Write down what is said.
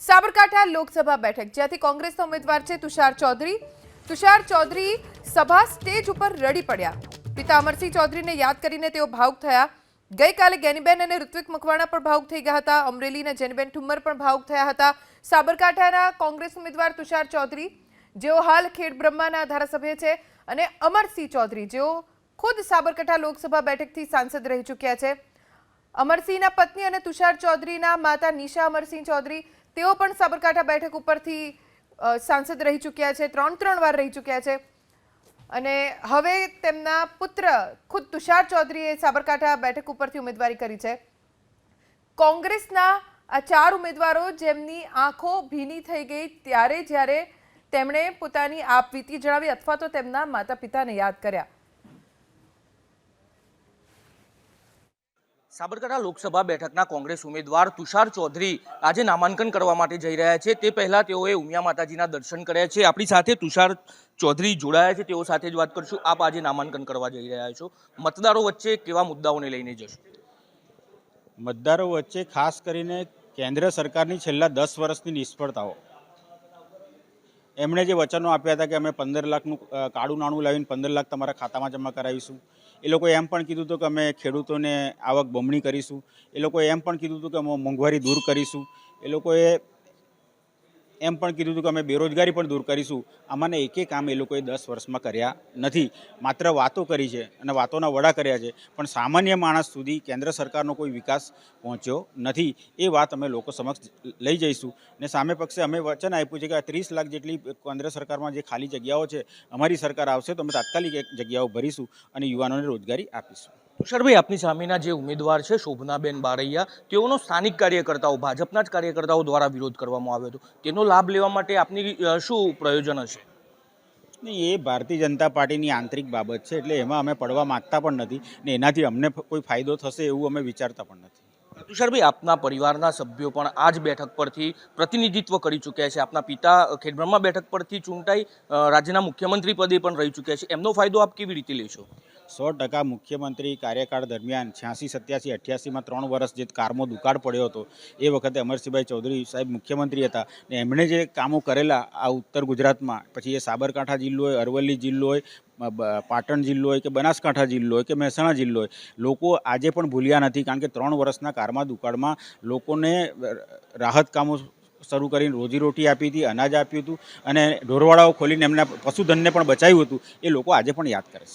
સાબરકાંઠા લોકસભા બેઠક જ્યાંથી કોંગ્રેસના ઉમેદવાર છે તુષાર ચૌધરી સભા સ્ટેજ ઉપર રડી પડ્યા। પિતા અમરસિંહ ચૌધરીને યાદ કરીને તેઓ ભાવુક થયા। ગઈકાલે ગેનીબેન અને ઋત્વિક મકવાણા પણ ભાવુક થઈ ગયા હતા। અમરેલીના જેનીબેન ઠુમ્મર પણ ભાવુક થયા હતા। સાબરકાંઠાના કોંગ્રેસ ઉમેદવાર તુષાર ચૌધરી જેઓ હાલ ખેડબ્રહ્માના ધારાસભ્ય છે અને અમરસિંહ ચૌધરી જેઓ ખુદ સાબરકાંઠા લોકસભા બેઠકથી સાંસદ રહી ચૂક્યા છે। અમરસિંહના પત્ની અને તુષાર ચૌધરીના માતા નિશા અમરસિંહ ચૌધરી તેઓ પણ સાબરકાંઠા બેઠક ઉપરથી સાંસદ રહી ચૂક્યા છે, ત્રણ વાર રહી ચૂક્યા છે અને હવે તેમના પુત્ર ખુદ તુષાર ચૌધરીએ સાબરકાંઠા બેઠક ઉપરથી ઉમેદવારી કરી છે। કોંગ્રેસના આ ચાર ઉમેદવારો જેમની આંખો ભીની થઈ ગઈ ત્યારે જ્યારે તેમણે પોતાની આપવીતી જણાવી અથવા તો તેમના માતા પિતાને યાદ કર્યા। સાબરકાંઠા લોકસભા બેઠકના કોંગ્રેસ ઉમેદવાર તુષાર ચૌધરી આજે નામાંકન કરવા માટે જઈ રહ્યા છે। તે પહેલા તેઓએ ઉમિયા માતાજીના દર્શન કર્યા છે। આપણી સાથે તુષાર ચૌધરી જોડાયા છે, તેઓ સાથે જ વાત કરશું। આપ આજે નામાંકન કરવા જઈ રહ્યા છો, મતદારો વચ્ચે કેવા મુદ્દાઓને લઈને જશો? મતદારો વચ્ચે ખાસ કરીને કેન્દ્ર સરકારની છેલ્લા 10 વર્ષની નિષ્ફળતાઓ, એમણે જે વચનો આપ્યા હતા કે અમે 15 લાખનું કાળું નાણું લાવીને 15 લાખ તમારા ખાતામાં જમા કરાવીશું, એ લોકોએ એમ પણ કીધું હતું કે અમે ખેડૂતોને આવક બમણી કરીશું, એ લોકોએ એમ પણ કીધું હતું કે અમે મોંઘવારી દૂર કરીશું, એ લોકોએ એમ પણ કીધું હતું કે અમે બેરોજગારી પણ દૂર કરીશું। આમાંને એકે કામ એ લોકોએ 10 વર્ષમાં કર્યા નથી, માત્ર વાતો કરી છે અને વાતોના વડા કર્યા છે, પણ સામાન્ય માણસ સુધી કેન્દ્ર સરકારનો કોઈ વિકાસ પહોંચ્યો નથી। એ વાત અમે લોકો સમક્ષ લઈ જઈશું અને સામે પક્ષે અમે વચન આપ્યું છે કે 30 લાખ જેટલી કેન્દ્ર સરકારમાં જે ખાલી જગ્યાઓ છે, અમારી સરકાર આવશે તો અમે તાત્કાલિક એક જગ્યાઓ ભરીશું અને યુવાનોને રોજગારી આપીશું। તુષારભાઈ, આપની સામેના જે ઉમેદવાર છે શોભનાબેન બારૈયા, તેઓનો સ્થાનિક કાર્યકર્તાઓ, ભાજપના જ કાર્યકર્તાઓ દ્વારા વિરોધ કરવામાં આવ્યો હતો, તેનો લાભ લેવા માટે આપની શું પ્રયોજન હશે? નહીં, એ ભારતીય જનતા પાર્ટીની આંતરિક બાબત છે, એટલે એમાં અમે પડવા માગતા પણ નથી ને એનાથી અમને કોઈ ફાયદો થશે એવું અમે વિચારતા પણ નથી। તુષારભાઈ, આપના પરિવારના સભ્યો પણ આ જ બેઠક પરથી પ્રતિનિધિત્વ કરી ચૂક્યા છે। આપના પિતા ખેડબ્રહ્મા બેઠક પરથી ચૂંટાઈ રાજ્યના મુખ્યમંત્રી પદે પણ રહી ચૂક્યા છે, એમનો ફાયદો આપ કેવી રીતે લેશો? 100% મુખ્યમંત્રી કાર્યકાળ દરમિયાન 86, 87, 88માં 3 વર્ષ જે કારમાં દુકાળ પડ્યો હતો, એ વખતે અમરસિંહભાઈ ચૌધરી સાહેબ મુખ્યમંત્રી હતા ને એમણે જે કામો કરેલા આ ઉત્તર ગુજરાતમાં, પછી એ સાબરકાંઠા જિલ્લો હોય, અરવલ્લી જિલ્લો હોય, પાટણ જિલ્લો હોય કે બનાસકાંઠા જિલ્લો હોય કે મહેસાણા જિલ્લો હોય, લોકો આજે પણ ભૂલ્યા નથી, કારણ કે 3 વર્ષના કારમાં દુકાળમાં લોકોને રાહત કામો શરૂ કરીને રોજીરોટી આપી હતી, અનાજ આપ્યું હતું અને ઢોરવાડાઓ ખોલીને એમના પશુધનને પણ બચાવ્યું હતું। એ લોકો આજે પણ યાદ કરે છે।